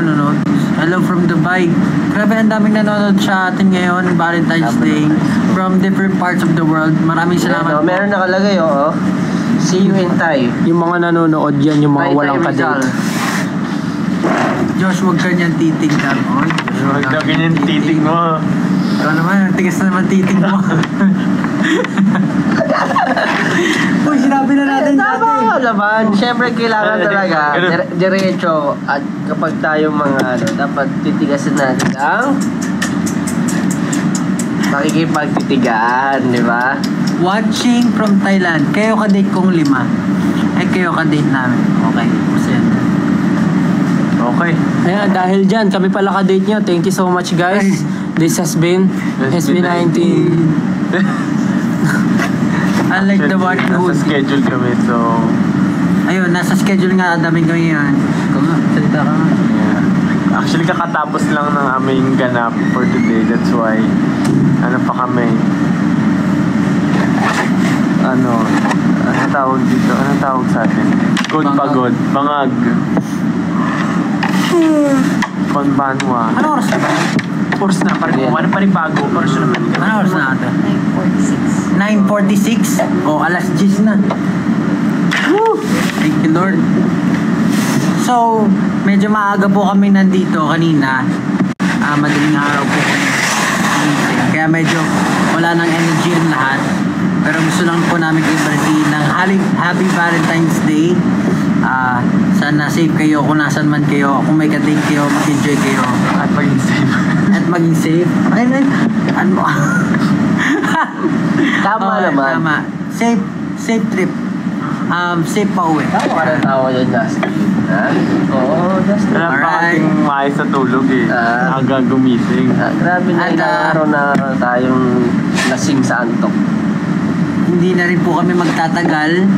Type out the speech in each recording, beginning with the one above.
nanonood. Hello from Dubai. Grabe, ang daming nanonood sa atin ngayon, Valentine's Day, from different parts of the world. Maraming salamat. Meron nakalagay, see you in Thai. Yung mga nanonood yan, yung mga walang kadate. Josh, huwag ka niyan titig ka. Huwag ka ganyan titig mo. Ikaw naman, tigas na naman titig mo. Uy, sinabi na natin dati. Tama naman. Siyempre, kailangan talaga diretso. At kapag tayo mga dapat titigasin natin ang makikipagtitigaan, di ba? Watching from Thailand. Kayo ka-date kong 5. Ay, kayo ka-date namin. Okay. Okay. Ayan, dahil dyan, kami pala ka-date nyo. Thank you so much, guys. This has been SB19. Unlike the one who... Nasa schedule kami, so... Ayun, nasa schedule nga. Daming kami yan. Ikaw nga, salita ka nga. Yeah. Actually, kakatapos lang ng aming ganap for today. That's why, ano pa kami? Ano tawag dito? Anong tawag sa atin? Good pagod. Bangag. Konbanwa. Ano oras na ba? Course na, ano pa rin bago. Course na naman. Ano oras na natin? 9:46. Alas 10 na. Woo! Thank you, Lord. So, medyo maaga po kami nandito kanina. Madaling araw po kami. Kaya medyo wala nang energy yung lahat. Pero gusto lang po namin i-birthday ng Happy Valentine's Day. Sana safe kayo kung nasan man kayo. Kung may ka-date kayo, mag-enjoy kayo. At maging safe. At maging safe. Ano? Tama naman. Tama. Safe trip. Safe pa uwi. Tama ka na tawa dyan, Justin. Oo, Justin. Wala pa kasing maayos sa tulog eh. Aga gumising. Grabe na araw na tayong lasing sa antok. Hindi na rin po kami magtatagal.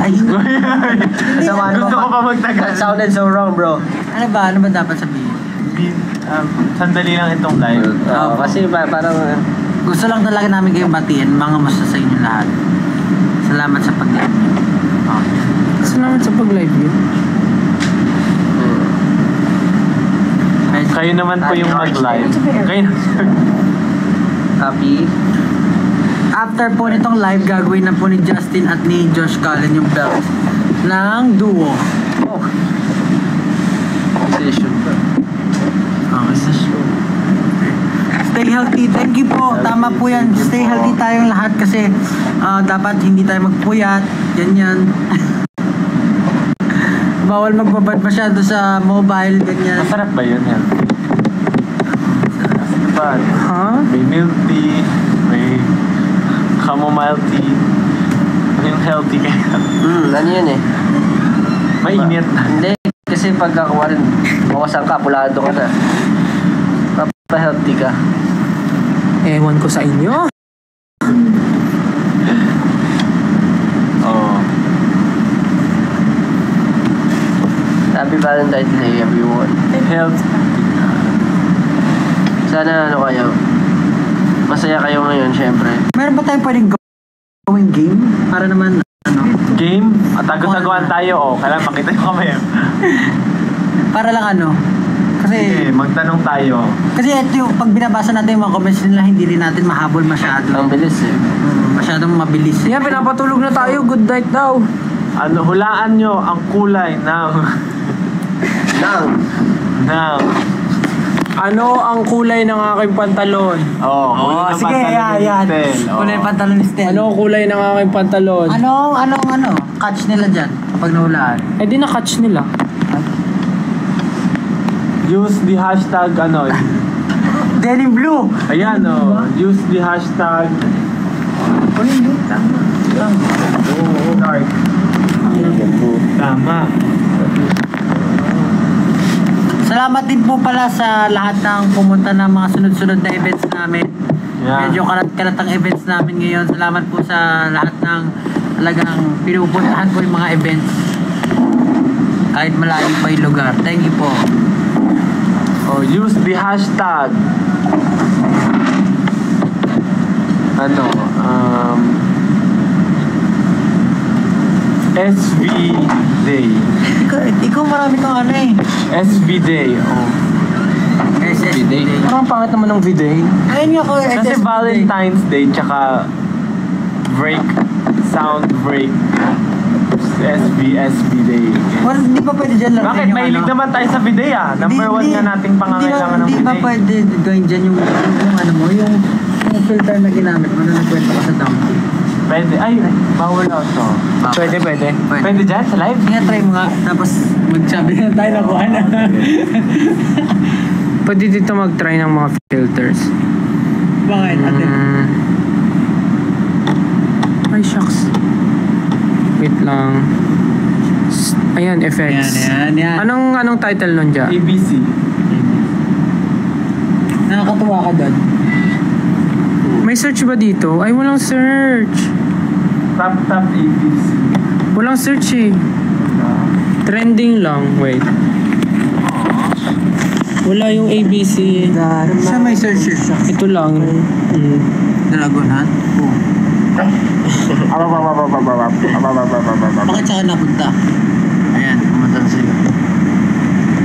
Ay, gusto ko pa magtagal. Sounded so wrong, bro. Ano ba dapat sabihin? Sandali lang itong live. Kasi parang... Gusto lang talaga namin kayong batiin. Mga musta sa inyo lahat. Salamat sa pag-live niyo. Salamat sa pag-live yun. Kayo naman po yung mag-live. Kayo Happy. After po nitong live, gagawin na po ni Justin at ni Josh Cullen yung belt ng duo. Session pa. Session. Stay healthy. Thank you po. Tama po yan. Stay healthy tayong lahat kasi dapat hindi tayo magpuyat. Ganyan. Bawal magbabad masyado sa mobile. Ganyan. Masarap ba yun? Masarap. May milk tea. May chamomile tea. Yung healthy kaya. Ano yun eh? Mainit. Hindi. Kasi pagkakuha rin, mawasan ka, pulado ka na. Pa-healthy ka. Ewan ko sa inyo. Happy Valentine's Day, everyone. Health. Sana kayo. Masaya kayo ngayon, syempre. Meron ba tayong pwedeng gawing game? Para naman, Game? At tago-taguan tayo, Kailangan makita nyo kami. Para lang Kasi, magtanong tayo. Kasi ito yung, pag binabasa natin yung mga comments nila, hindi rin natin mahabol masyado. Ang bilis eh. Masyadong mabilis. Yeah, pinapatulog na tayo. Good night daw. Hulaan nyo ang kulay ng... Ano ang kulay ng aking pantalon? Sige, yan. Kulay pantalon ni Stel. Ano ang kulay ng aking pantalon? Ano? Catch nila dyan kapag nahulaan. Di na-catch nila. Use the hashtag Denim Blue. Ayan use the hashtag Tama. Salamat din po pala sa lahat ng pumunta ng mga sunod-sunod na events namin. Medyo kalat-kalat ang events namin ngayon. Salamat po sa lahat ng talagang pinupuntahan po yung mga events. Kahit malayo pa yung lugar. Thank you po. Use the hashtag SB Day. Ikaw marami kang ano eh. SB Day. Oh. SSB Day. Parang pangit naman ng V-Day. Ayun nga ko, Kasi SSB Day. Valentine's Day tsaka break, sound break. SB Day. Well, hindi pa pwede dyan lang. Bakit? Mahilig naman tayo sa bidet ah. Number 1 nga nating pangangailangan ng Hindi ba bidet. pwede gawin dyan yung ano mo, yung filter na ginamit mo na nagkwento ka sa donkey. Pwede. Ay, bawal na ito. Pwede. Pwede dyan sa live? Sige, try mo nga. Tapos magsabi na tayo na kuha na. Pwede dito mag-try ng mga filters. Bakit? Ate? Ay, shucks. Wait lang. Ayan, effects. Yan. Anong title nun dyan? ABC. Nakakatuwa ka doon. May search ba dito? Ay, walang search. Tap ABC. Walang search eh. Trending lang. Wait. Wala yung ABC. Saan may search yun? Ito lang. Dragon Hunt? Oo. Bakit saan napunta? Ayan, pumunta na sa'yo.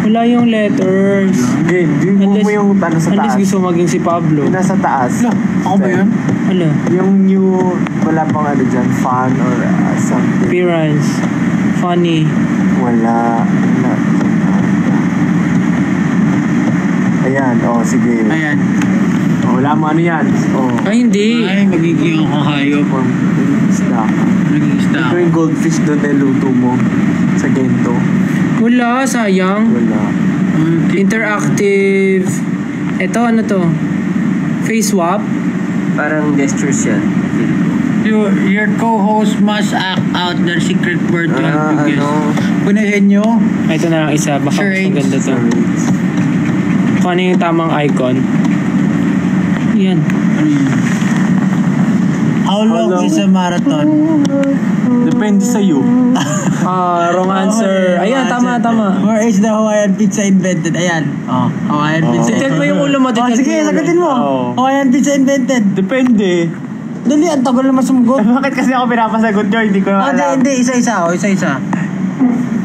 Wala yung letters. Game, mo yung tanong sa Unless taas. gusto maging si Pablo. Yung nasa taas. Ako ba yun? Ano? Yung new, wala pang ano dyan, fun or something. Appearance. Funny. Wala. Ayan, sige. Ayan. Wala mo ano yan. Ay, hindi. Ay, magiging ako hayop. Isda. Magiging isda Ito ako. yung goldfish doon na luto mo sa gento. Wala, sayang. Wala. Interactive. Ito, ano to? Face swap. Parang gestures yan. Your co-host must act out their secret word to help you guess. Punahin nyo. Ito na lang isa. Baka mas Charades. maganda to. Kung ano yung tamang icon. Yan. How long is a marathon? Depende sa iyo. Wrong answer. Ayan, tama. Where is the Hawaiian pizza invented? Ayan. Hawaiian pizza. Tilt mo yung ulo mo. tilt Sige, mo yung ulo. sagutin mo. Oo. Hawaiian pizza invented. Depende. Dali, ang tagal naman sumugot. Bakit kasi ako pinapasagot nyo? Hindi ko alam. Hindi, isa-isa. Isa-isa.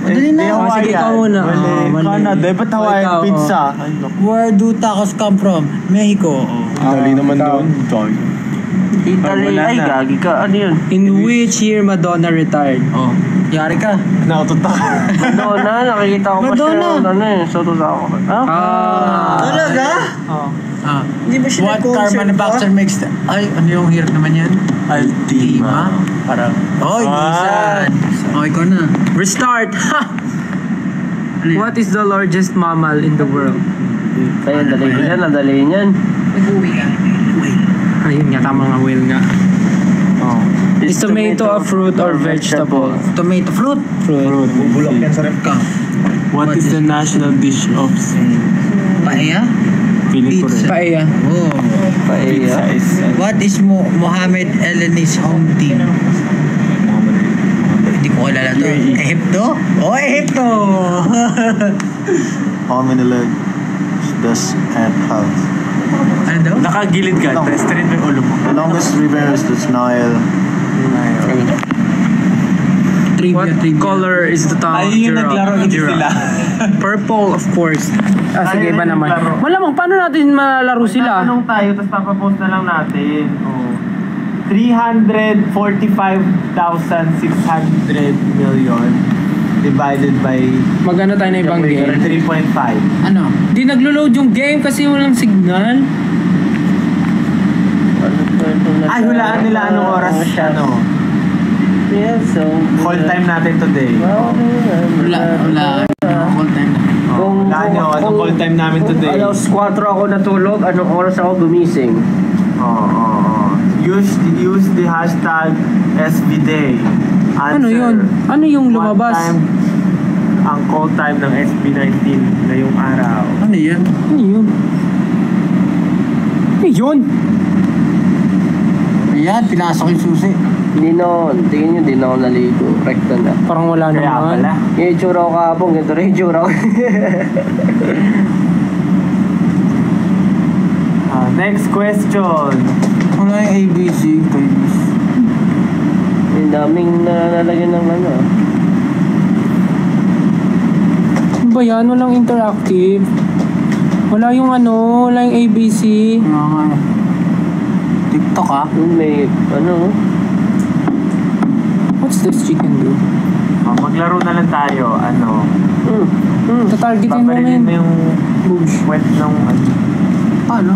Dali na. Oh, sige, ikaw muna. Mali. Canada. Ba't Hawaiian Ikaw, pizza? Ay, naku. Where do tacos come from? Mexico. Dali naman doon. Italy. Wala Ay, na. gagi ka. Ano yun? In which year Madonna retired? Oh, yari ka. Nautot ako. Madonna. Nakikita ko pa siya. Madonna. Ano eh. Soto sa ako. Talaga? Hindi ba siya What car manufacturer makes the... Ay, ano yung hirap naman yan? Altima. Parang... Oh, Nissan. Oh, ikaw na. Restart! Ha! Ano yan? What is the largest mammal in the world? Kaya dali yan. Nadali yan. Nag-uwi ka. Ayun nga, tama nga, whale nga. Is tomato a fruit or vegetable? Tomato fruit. Fruit. Bulok yan sa rep ka. What is the national dish of Spain? Paella? Feeling ko rin. Pizza. Paella. Oh. Pizza is... What is Mohamed Eleni's home team? Hindi ko kilala to. Egypto? Oh, Egypto! How many legs does ant have? Ano daw? Nakagilid ka. Test rin mo yung ulo mo. The longest river is the Nile. What color is the tongue of giraffe? Purple, of course. Sige, iba naman. Malamang, paano natin malalaro sila? Tanong tayo, tapos papapost na lang natin. 345,600 million divided by Magano tayo na ibang game? 3.5. Ano? Di naglo-load yung game kasi walang signal. Ay, hulaan nila anong oras ano. Yeah, so... Call time natin today. Wala. All time na. Hulaan nyo, anong call time namin today? Alas 4 ako natulog, anong oras ako gumising? Use the hashtag SBDay. Ano yun? Ano yung lumabas? Ang call time ng SB19 na yung araw. Ano yan? Ano yun? Ano yun? Ayan, pinasok yung susi. Hindi na, tingin nyo, hindi na ako naligo. Rekta na. Parang wala Kaya naman. pala. Yung itsura ko kahapon, ganito rin yung itsura ko. Next question. Wala yung ABC. daming nalalagyan ng ano. Ano ba yan? Walang interactive. Wala yung wala yung ABC. TikTok Yung may, What's this chicken do? Maglaro na lang tayo, Tatargetin mo paparilin mo yung wet ng Paano?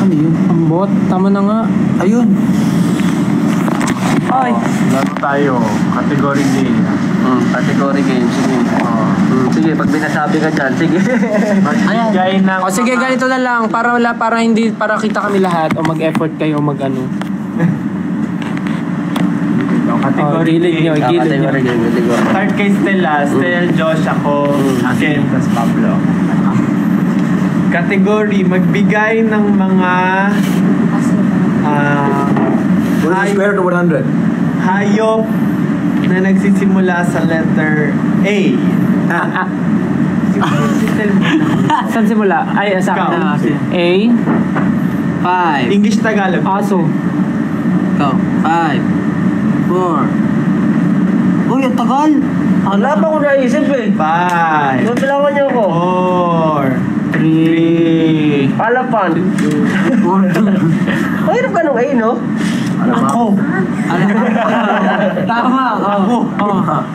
Ano yun? Ang bot. Tama na nga. Ayun. Ay! Laro tayo, category game. category game. Sige. Sige, pag binasabi ka dyan, sige. Magbigay ng... O sige, ganito na lang. Para kita kami lahat. O mag-effort kayo, Category gilid nyo, game. gilid nyo. Category game. Start kay Stella. Stella, Josh, ako, Ken, tas Pablo. Category, magbigay ng mga... Square to 100. hayop na nagsisimula sa letter A. Saan simula? Ay, sa akin na. A. 5. English Tagalog. Aso. Go. 5. 4. Uy, ang tagal. Wala pa ko naisip eh. 5. Bilangan niyo ako. 4. 3. Palapan. Mahirap ka nung A, no? Ako. Tama.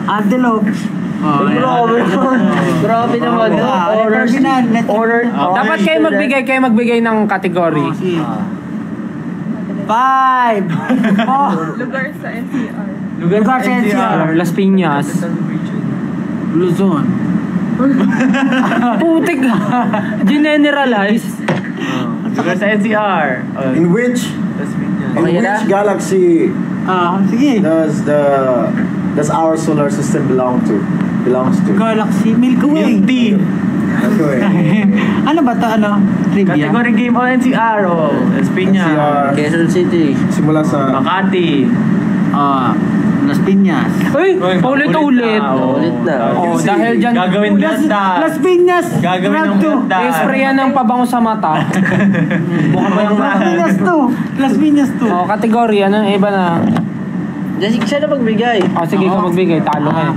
Antelope. Grabe naman. Order. Dapat kayo magbigay ng category. 5. Lugar sa NCR. Lugar sa NCR. Las Piñas. Luzon. Putik. Generalize. Lugar sa NCR. In which galaxy Sige. does our solar system belongs to? Galaxy Milky Way. Yung D. Okay. Ano ba ito? Trivia? Category game o NCR o Las Piñas. NCR. Quezon City. Simula sa Makati. Las Piñas. Uy, paulit-ulit. Ulit na. Oh, dahil dyan, Gagawin ganda. Las Piñas. Gagawin ng ganda. i-sprayan ng pabango sa mata. Mukha ba yung Las Piñas to. Las Piñas to. Oh, category, ano, iba na. Siya na magbigay. Oh, sige, ikaw magbigay, talo ka.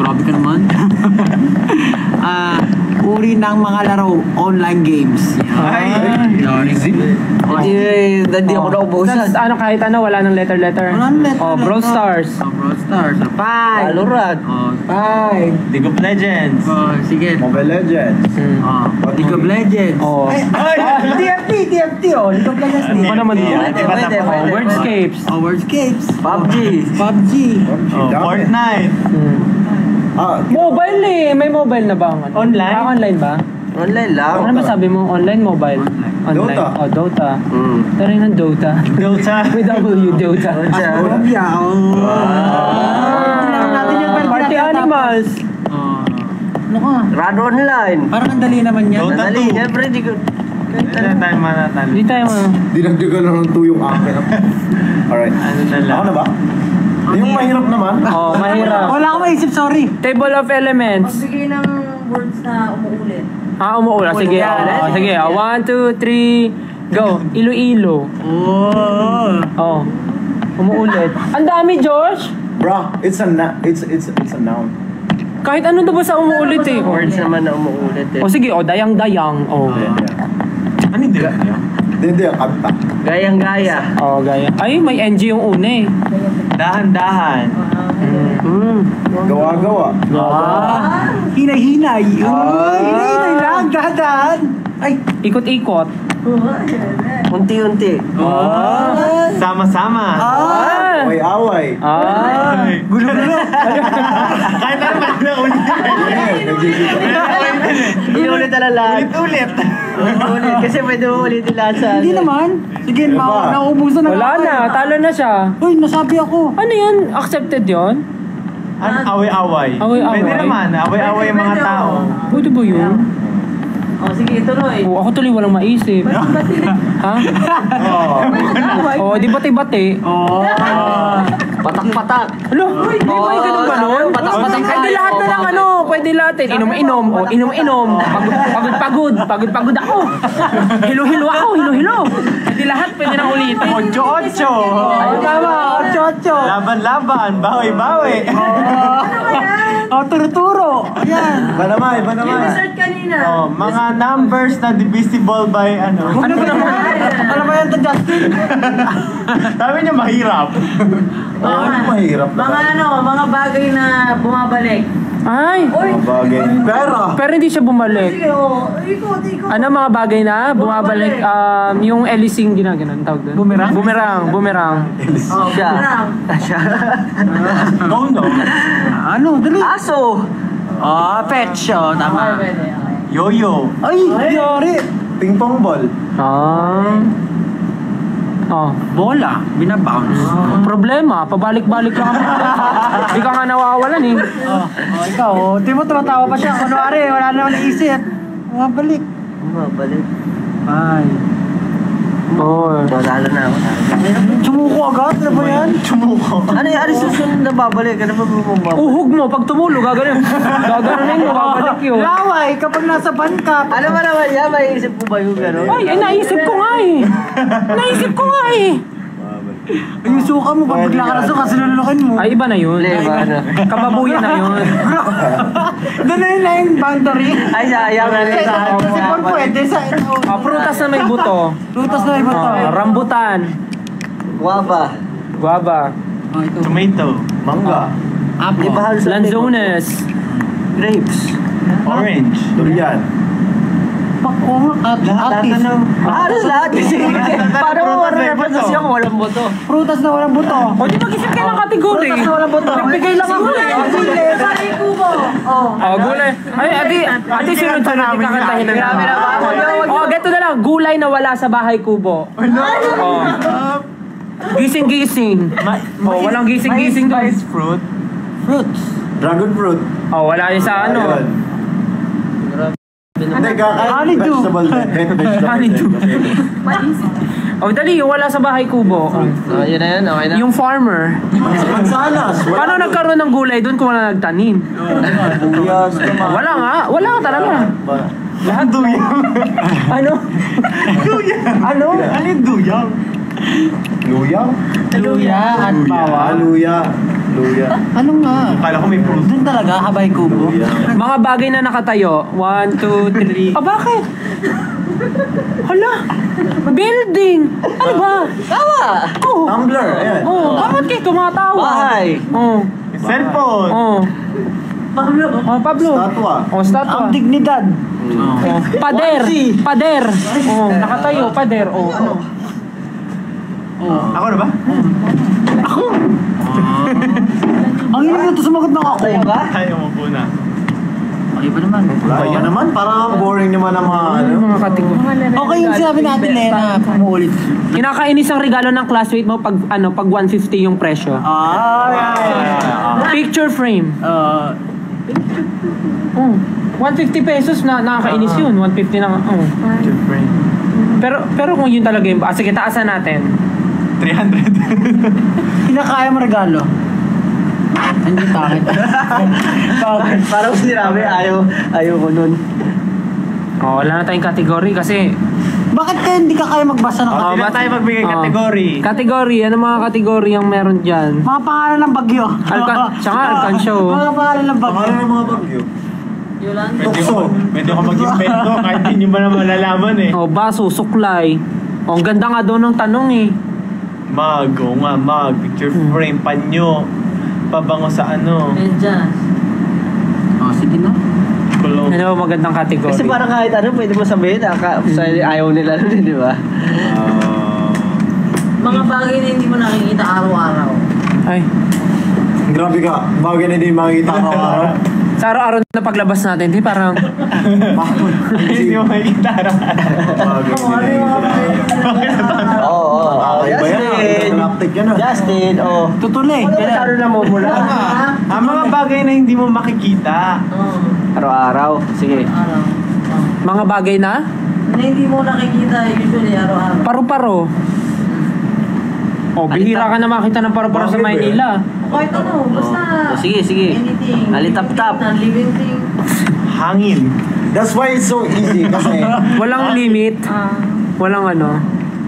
Grabe ka naman. Uri ng mga laro, online games. Ay. Hindi ako naubusan. Ano, kahit ano, wala ng letter. Walang letter. Oh, Brawl Stars. Brawl Stars. 5. Valorant. 5. League of Legends. Sige. Mobile Legends. League of Legends. Oh. TFT. League of Legends. Ano ba naman yun? Pwede. Wordscapes. Wordscapes. PUBG. Fortnite. Mobile eh. May mobile na ba? Online? Online ba? Online lang. Ano ba sabi mo? Online, mobile? Online. Dota. Oh, Dota. Tara ng Dota. Dota. With W, Dota. Asphobia. Party Animals. Ano ka? Run Online. Parang ang dali naman yan. Dota. Dali. Siyempre, di ko... Hindi tayo manatalo. Hindi tayo Dinagdagan na ng 2 yung akin. Alright. Ano na lang. Ako na ba? Yung mahirap naman. Oh, mahirap. Wala akong maisip, sorry. Table of Elements. Magbigay ng words na umuulit. Umuula. Sige. Sige. 1, 2, 3, go. Iloilo. Oh. Umuulit. Ang dami, Josh. Bro, it's a noun. Kahit ano daw ba sa umuulit eh. Words naman na umuulit eh. O sige, dayang-dayang. Oh. Ano yung direct niyo? Hindi, ang kanta. Gayang-gaya. Oh, gaya. Ay, may NG yung una eh. Dahan-dahan. Gawa-gawa. Hinay-hinay. Hinay-hinay lang. Dahan. Ay. Ikot-ikot. Unti-unti. Sama-sama. Away-away. Gulo-gulo. Kahit naman na ulit. Ulit na lang. Ulit. Ulit. Kasi pwede mo ulitin lahat sa... Hindi naman. Sige, nauubusan na Wala ako. na, talo na siya. Uy, nasabi ako. Ano yun? Accepted yun? Ano? Away-away. Away-away. Pwede naman. Away-away yung mga tao. Pwede ba yun? Sige, ituloy. Oh, ako tuloy walang maisip. Ha? Oh, di bati-bati. Patak-patak. Alo, di ba yung ganun ba nun? Patak-patak. Hindi lahat lahat na lang pwede natin. Inom-inom, o inom-inom. Pagod ako. Hilo-hilo ako, hilo-hilo. Hindi lahat pwede nang ulitin. 8-8. Ay, tama, 8-8. Laban-laban, bawi-bawi. Turo-turo. Ayan. Iba naman. Resort kanina. Mga numbers na divisible by ano. Ano ba naman? Ano ba yan to, Justin? Sabi niya mahirap. Mahirap Mga bagay na bumabalik. Ay, bagay. pero hindi siya bumalik. Sige, ikot. Ano mga bagay na bumabalik? Yung Elising ginaganon tawag doon. Bumerang. Siya. No. Ano? Dali. Aso. Pet show. Tama. Yo-yo. Ay, yari. Ping pong ball. Bola. Binabounce. Problema, pabalik-balik lang kami. Hindi ka nga nawawalan eh. Ikaw. Di mo tumatawa pa siya. Kunwari, wala naman naisip. Bumabalik. Ay. Wala na ako. Sumuko agad. Ano ba yan? Ano susunod na babalik? Ano ba bumabalik? Uhog mo, pag tumulo, gaganin mo, babalik yun. Laway, kapag nasa ban ka. Ano ba naman yan? May isip po ba yung gano'n? Ay, naisip ko nga eh. Yung suka mo, pag bigla ka na suka, sinulukin mo. Ay, iba na yun. Iba na. Kababuyan na yun. Doon na yung boundary. Ay, sayang na rin sa ako. Kasi kung pwede sa Prutas na may buto. Prutas na iba to. Rambutan. Guava. Tomato. Mangga. Apple. Lanzones. Grapes. Orange. Durian. Lahat lahat. Paano mo represent siya kung walang boto? Prutas na walang buto. O, di mag-isip ka ng kategory. Prutas na walang boto. Nagbigay lang ako eh. Bagay kubo. Gulay. Ay, ati sunod-sunod yung kakantahin na namin. Ganito na lang. Gulay na wala sa bahay kubo. Gising-gising. Walang gising-gising doon. Fruit. Fruits. Dragon fruit. Wala yun sa ano. Ayun. Hindi, kakain Honeydew. vegetable din. Honeydew. Dali, yung wala sa bahay kubo. Yun na yun, okay na. Yung farmer. Mansanas. Paano nagkaroon ng gulay doon kung wala nagtanim? Luyas. Wala nga. Wala ka talaga. Lahat duyang. Ano? Ano? Ano yung duyang? Luya? Luya at bawang. Luya. Ano nga? Kala ko may fruit. Doon talaga, habay kubo. Mga bagay na nakatayo. 1, 2, 3. Bakit? Hala! Building! Ano ba? Tawa! Tumbler. Ayan. Bakit kayo tumatawa? Bahay! Cellphone. Pablo. Statwa. Statwa. Ang dignidad. Pader. Nakatayo, pader. Ano? Ako na ba? Ang hirap na ito sumagot ng ako. Ayaw mo po na. Iba naman. Kaya naman, parang boring naman ang mga ano. Mga kategory. Okay yung sinabi natin, Lena, pumuulit. Kinakainis ang regalo ng classmate mo pag 150 yung presyo. Picture frame. 150 pesos na nakakainis yun. 150 na. Pero kung yun talaga yung... sige, taasan natin. 300. Kinakaya mo regalo. Hindi takit. Parang sinabi, ayaw ko nun. Wala na tayong kategory kasi... Bakit kaya hindi ka kaya magbasa ng Hindi na tayo magbigay kategory. Kategory. Ano mga kategory ang meron dyan? mga pangalan ng bagyo? Tsaka Alcansyo. Mga pangalan ng bagyo. Pangalan ng mga bagyo. Pwede ko mag-invento kahit hindi nyo ba na malalaman eh. Baso, suklay. Ang ganda nga doon ng tanong eh. Picture frame, panyo, pabango sa ano. Sige na. Kulong. Ano ba magandang kategory? Kasi parang kahit ano, pwede mo sabihin, ayaw nila nun, di ba? Mga bagay na hindi mo nakikita araw-araw. Ay. Grabe ka. Bagay na hindi makikita araw-araw. Sa araw-araw na paglabas natin, di parang... Hindi mo makikita Justin, Tutuloy. Ano na mo mula? Ang mga bagay na hindi mo makikita. Araw-araw. Sige. Mga bagay na? Na hindi mo nakikita usually araw-araw. Paru-paro. Bihira ka na makita ng paru-paro sa Maynila. Kahit ano, basta... Sige. Anything. Alitap-tap. Living thing. Hangin. That's why it's so easy kasi Walang limit. Walang ano.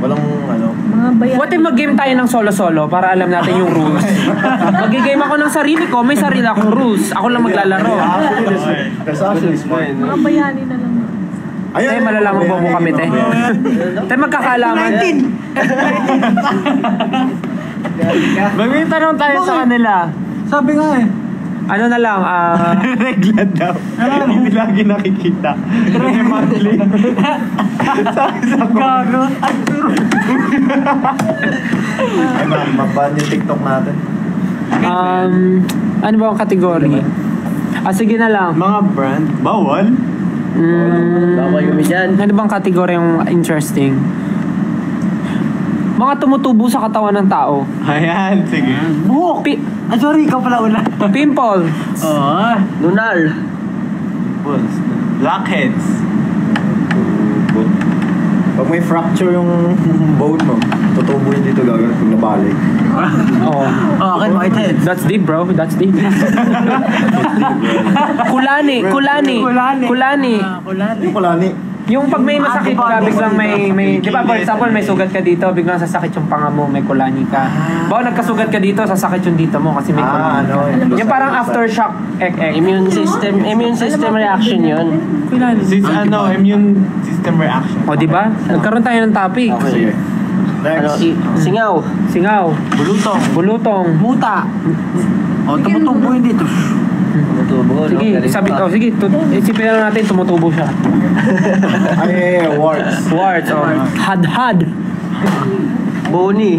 walang ano. Mga bayan. What if mag-game tayo ng solo-solo para alam natin yung rules? Mag-game ako ng sarili ko, may sarili akong rules. Ako lang maglalaro. There's actually smart. Mga bayani na lang. Tay, malalaman po kami, te. Tay, magkakalaman. May tanong tayo sa kanila. Sabi nga eh. Ano na lang, Regla daw. Hindi lagi nakikita. Monthly. Gago. Ay, mag-ban yung TikTok natin. ano ba ang kategory? Sige na lang. Mga brand. Bawal? Bawal kami dyan. Ano bang kategory yung interesting? Mga tumutubo sa katawan ng tao. Ayan, sige. Buhok. Sorry, ikaw pala una. Pimple. Oo. Lunar. Blackheads. Pag may fracture yung bone mo, tutubo yun dito gagawin pag nabalik. Oh. Okay, whitehead. That's deep, bro. That's deep. Kulani. Kulani. Yung kulani. Yung pag may masakit ka, biglang may di ba, for example, may sugat ka dito, biglang sasakit yung panga mo, may kulani ka. Bawa nagkasugat ka dito, sasakit yung dito mo kasi may kulani ka. Yung parang aftershock, Immune system reaction yun. Kulani. Immune system reaction. O, di ba? Nagkaroon tayo ng topic. Sige. Ano, Next. singaw. Singaw. Bulutong. Muta. O, tumutubo yun dito. Tumutubo, no? Sige, sige, isipin na natin, tumutubo siya. Ay, warts. Warts, o. Hadhad. Boni.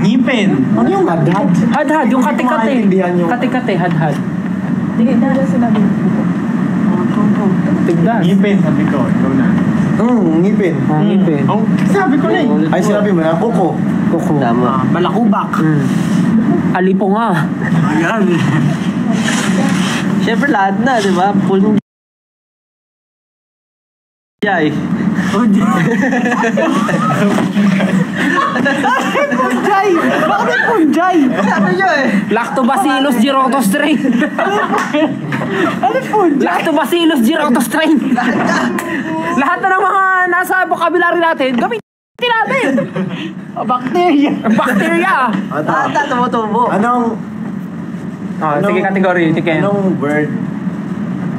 Ngipin. Ano yung hadhad? Hadhad, yung kate-kate. maintindihan yung- Kate-kate, hadhad. Hindi na sinabi. Tigdan. Ngipin, sabi ko. Ikaw na. Ngipin. Ang ngipin. Oh, sabi ko na eh. Ay, sinabi mo na, kuko. Kuko. Tama. Balakubak. Alipo nga. Ayan. Siyempre lahat na, di ba? Full Jai. Punjay! Bakit may punjay? Sabi nyo eh. Lactobacillus gyrotostrain. Ano punjay? Lactobacillus gyrotostrain. Lahat na ng mga nasa vocabulary natin, gamitin natin. Bacteria. Bacteria. Ata, tumutubo. Sige, category. Sige.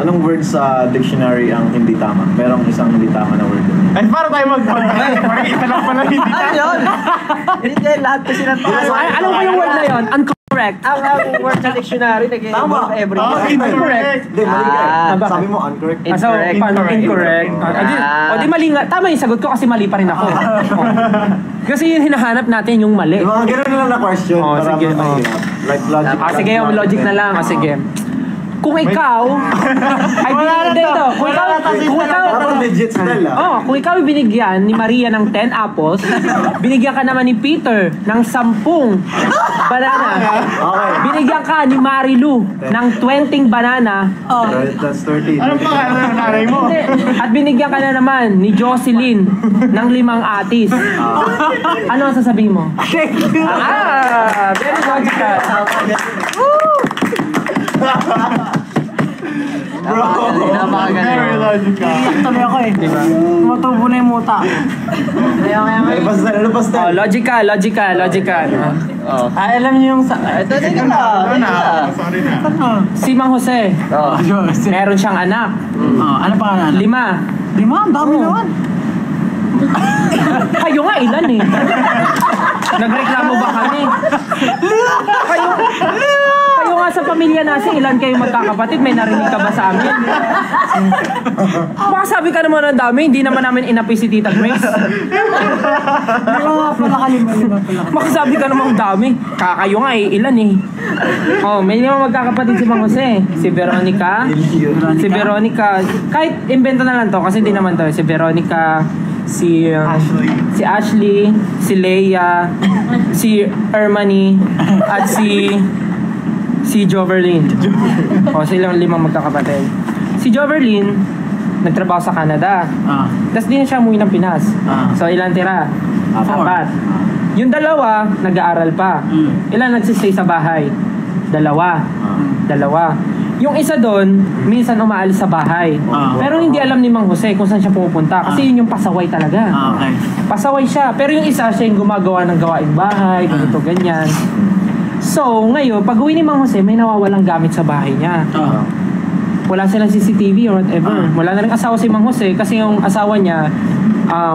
Anong word sa dictionary ang hindi tama? Merong isang hindi tama na word. Ay, para tayo mag-isa lang pala hindi Ano yun? Hindi, lahat kasi ng Alam mo yung word na yun? Incorrect. Ang word sa dictionary, nag-involve everything. incorrect. Hindi, mali ka. bakit? Sabi mo, incorrect. So, paano incorrect? O di mali nga. Tama yung sagot ko kasi mali pa rin ako. Kasi yung hinahanap natin yung mali. Yung mga ganun lang na question. Oh, para sige, mahirap. Like logic. Sige, yung logic na lang. Sige. Kung ikaw ay dito, kung Parang legit style kung ikaw ay binigyan ni Maria ng 10 apples, binigyan ka naman ni Peter ng 10 banana. Okay. Binigyan ka ni Marilu ng 20 banana. That's 30. Anong pangalan ng nanay mo? At binigyan ka na naman ni Jocelyn ng 5 atis. Ano ang sasabihin mo? Very logical. Napakagaling. Very logical. Tuloy ako eh. Diba? Tumutubo na yung muta. Pastel. Logical. Alam niyo yung... Ito na. Sorry na. Si Mang Jose, Oh. meron siyang anak. Ano pa nga? 5. 5? Ang dami naman. Kayo nga, ilan eh? Nagreklamo ba kami? Kayo nga sa pamilya natin, ilan kayo magkakapatid? May narinig ka ba sa amin? Baka sabi ka naman ng dami, hindi naman namin inapi si Tita Grace. Baka sabi ka naman ng dami. Kakayo nga eh, ilan eh? May mga magkakapatid si Mang Jose. Si Veronica. Kahit invento na lang to, kasi di naman to. Si Veronica, si Ashley, si Leia, si Ermani, at si Joverlyn. Silang 5 magkakapatid. Si Joverlyn, nagtrabaho sa Canada. Tapos di na siya umuwi ng Pinas. So ilan tira? 4. Yung 2, nag-aaral pa. Ilan nagsistay sa bahay? Dalawa. Yung isa doon, minsan umaalis sa bahay. Pero hindi alam ni Mang Jose kung saan siya pupunta. Kasi yun yung pasaway talaga. Okay. Pasaway siya. Pero yung isa, siya yung gumagawa ng gawaing bahay, ganito, ganyan. So, ngayon, pag uwi ni Mang Jose, may nawawalang gamit sa bahay niya. Wala silang CCTV or whatever. Wala na rin asawa si Mang Jose kasi yung asawa niya,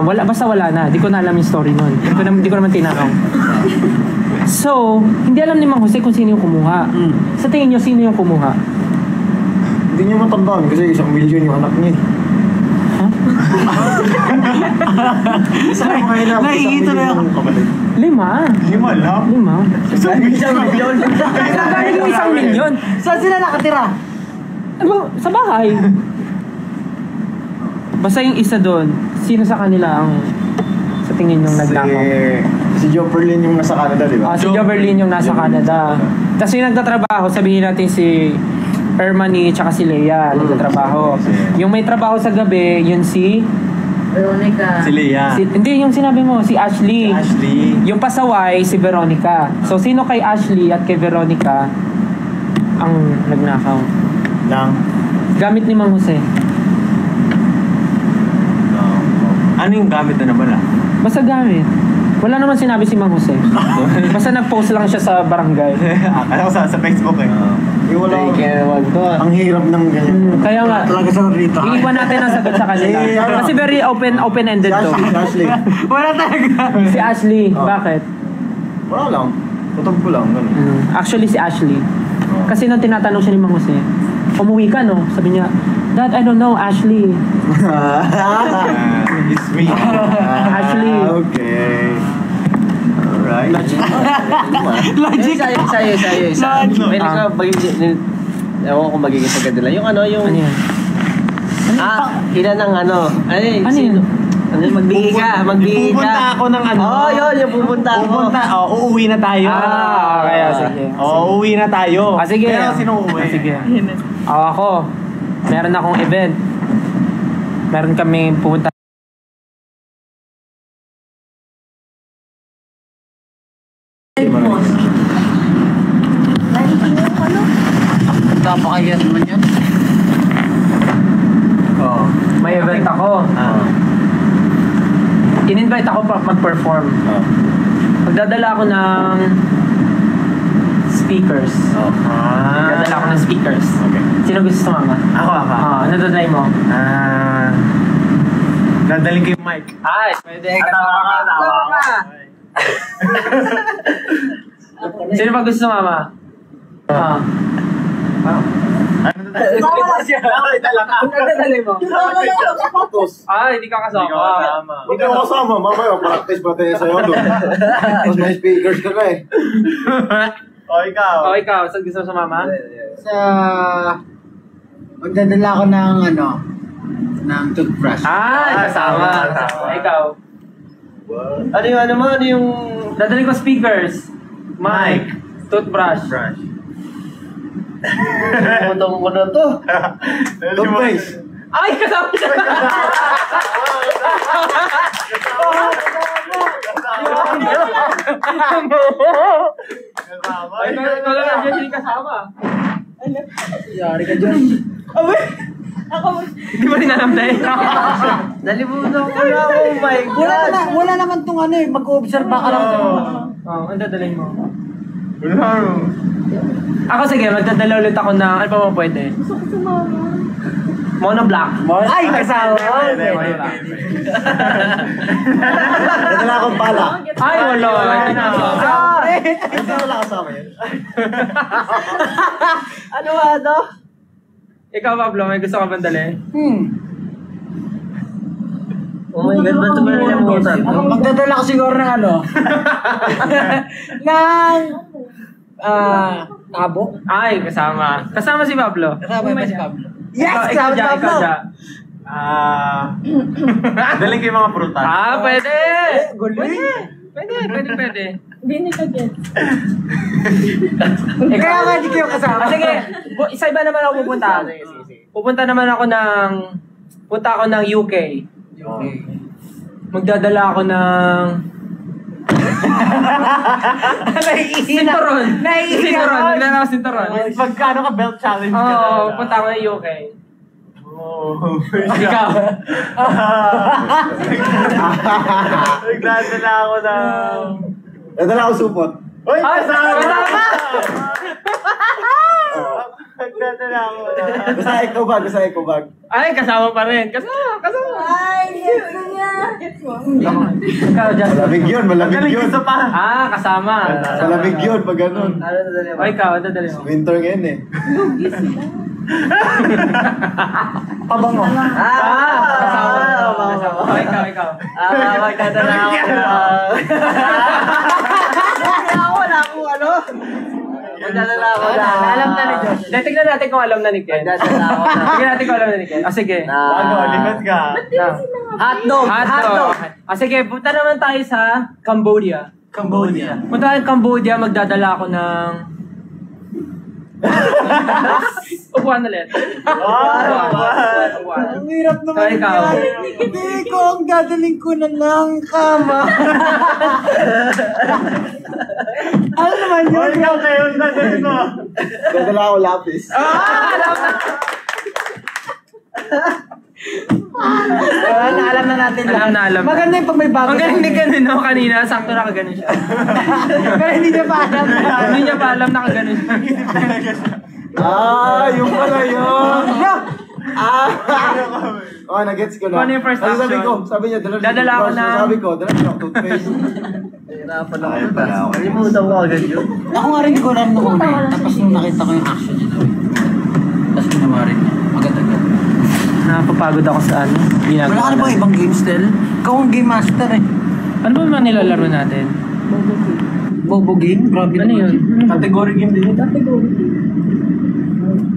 basta wala na. Di ko na alam yung story nun. Di ko naman tinanong. So, hindi alam ni Mang Jose kung sino yung kumuha. Sa tingin niyo, sino yung kumuha? Hindi niyo matandaan kasi 1 milyon yung anak niya. Naiito na ako. 5. 5 lang? 5. 1 milyon. Dahil yung 1 milyon. Saan sila nakatira? Sa bahay. Basta yung isa doon, sino sa kanila ang sa tingin yung nagnakaw? Si Joe Perlin yung nasa Canada, di ba? Si Joe Berlin yung nasa Canada. Tapos yung nagtatrabaho, sabihin natin si Ermani tsaka si Leia nagtatrabaho. Yung may trabaho sa gabi, yun si... Veronica. Si Leia. Hindi, yung sinabi mo, si Ashley. Ashley. Yung pasaway, si Veronica. So, sino kay Ashley at kay Veronica ang nagnakaw? Gamit ni Mang Jose. Ano yung gamit na naman Basta gamit. Wala naman sinabi si Mang Jose. Basta nag-post lang siya sa barangay. Akala ko sa Facebook eh. Wala. Ang hirap ng ganyan. Kaya nga, Talaga sa rito. iiwan natin ang sagot sa kanila. Kasi very open-ended to. Si Ashley. Wala talaga. Si Ashley, bakit? Wala lang. Tutok ko lang. Ganun. Actually, si Ashley. Kasi nung tinatanong siya ni Mang Jose, umuwi ka, no? Sabi niya, Dad, I don't know, Ashley. It's me. Ashley. Okay. Alright. Logic. Sa'yo. May ewan ko magiging sagad nila. Yung Ano yan? ilan ng ano. Ano yun? Magbigay ka. Pupunta ako ng ano. Oo, yun. Yung pupunta ako. Uuwi na tayo. Kaya sige. Uuwi na tayo. Sige. Pero sino uuwi? Sige. Ako. Meron akong event. Meron kami pupunta. Napakayas naman yan. May event ako. In-invite ako para mag-perform. Magdadala ako ng speakers. Magdadala ako ng speakers. Okay. Sino gusto sumama? Ako. Ano dadalhin mo? Dadaling ko yung mic. Ay, pwede. Tawa ka. Sino pa gusto sumama? Ano dadalhin mo? Hindi ka kasama. Hindi ako kasama. Mamaya, practice pa tayo sa'yo doon. Tapos may speakers ka na eh. Ikaw. Ikaw, saan gusto mo sumama? Magdadala ako ng toothbrush. Kasama. Ikaw. Ano yung Dadalhin ko speakers, mic, toothbrush. putong ko na to? Toothpaste. Ay, kasama siya! Ay, ikaw lang nandiyan, hindi kasama. Yari ka dyan. Hindi mo rin alam dahil. Nalimutan ko na. Oh my God. Wala naman tong mag-observe ka lang. Ang dadalhin mo? Ako sige, magdadala ulit ako ng, ano pa mo pwede? Gusto ko sumama. Monoblock. Ay, kasama. Nadala akong pala. Ay, wala. Hindi na ako. Hindi wala kasama yun. Ano ba ito? Ikaw, Pablo, may gusto ka bang dali? Oh my God, ba't ba nalimutan? Magdadala ko siguro ng tabo. Ay, kasama. Kasama si Pablo. Kasama ba si Pablo? Yes! Ikaw dyan, ikaw dyan. Daling ko yung mga prutas. Pwede! Galing. Pwede. Hindi ka get. Kaya nga di kayo kasama. Sige, isa-iba naman ako pupunta. Pupunta ako ng UK. Magdadala ako ng Sinturon. Sinturon. Bigla na ako sinturon. Magkano ka belt challenge ka Oo, na? punta ako ng UK. Oh. Ikaw. Nagdadala ako ng... Nadala ako supot. Uy! Ay, Kasama! kasama! Nagdadala ako ng... Basta eco bag, basta eco bag. Ay, kasama pa rin. Kasama. Ay, gets ko niya. Gets mo? Ikaw, Justin. Malamig yun, malamig yun. Isa pa! Kasama. Malamig yun pag ganun. Ano na dali mo? O, ikaw, dadali mo. Winter ngayon eh. Pabango. Kasama. O, ikaw. Magdadala ako Wala akong ano. Magdadala ako na. Alam na ni Josh. Tignan natin kung alam na ni Ken. Magdadala ako na. Tignan natin kung alam na ni Ken. Sige. Bago, lipat ka. Hotdog. Hotdog. Sige, punta naman tayo sa Cambodia. Punta tayo sa Cambodia, magdadala ako ng... Upuan ulit. Ang hirap naman Ikaw. Hindi ko, ang dadaling ko na lang kama. Ano naman O, yun? ikaw kayo, dadalhin mo. Dadala ako lapis. Alam na natin Alam. Maganda yung pag may bago. Ang galing ni Ken, no? Kanina, sakto nakaganon siya. Pero hindi niya pa alam. Hindi niya pa alam nakaganon siya. Yung pala yun. Oh, nagets ko na. Kung ano yung first Ano sabi action? ko? Sabi niya, Dadala ako ng- Sabi ko, dala ko ng toothpaste. Hirapan ako. Kalimutan ko agad yun. Ako nga rin ko alam nung una eh. Tapos nung nakita ko yung action niya gawin. Tapos ginawa rin niya. Agad-agad. Napapagod ako sa ano. Wala ka na bang ibang game style? Ikaw ang game master eh. Ano ba naman nilalaro natin? Bobo game? Grabe Ano yun? Category game din.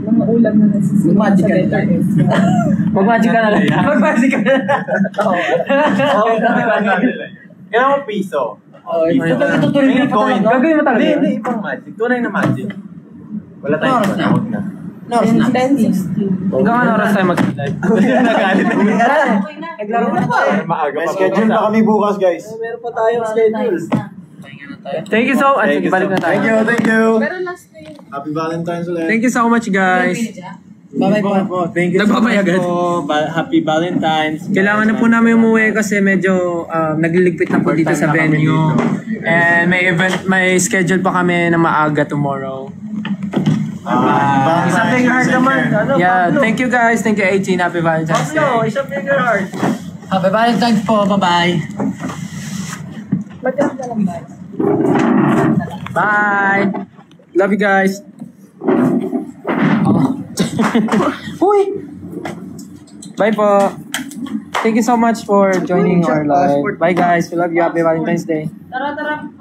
Mga ulam na nasisimula Magic sa ka letter S. Mag-magic ka na lang. Mag-magic ka na lang. Kailangan mo piso. Itutuloy Tingin ko coin. talaga. Gagawin mo talaga. Hindi, ibang magic. Tunay na magic. Wala tayong Oras na. huwag na. Oras na. 10:16. Hanggang ano oras tayo mag-live? Nagalit na. Naglaro na pa eh. Maaga May pa. schedule pa kami bukas, guys. Meron pa tayong schedule. Thank you so much. Sige, balik na tayo. Thank you. Pero last na yun. Happy Valentine's ulit. Thank you so much, guys. Bye-bye po. Thank you Nagbabay agad. Happy Valentine's. Kailangan na po namin umuwi kasi medyo nagliligpit na po dito sa venue. And may schedule pa kami na maaga tomorrow. Isang finger heart naman. Ano, Yeah, Pablo? thank you guys. Thank you 18. Happy Valentine's Day. Pablo, isang finger heart. Happy Valentine's po. Bye-bye. Magkano na lang guys? Bye. Love you guys. Uy! Bye po. Thank you so much for joining our live. Bye guys. We love you. Happy Valentine's Day. Tara.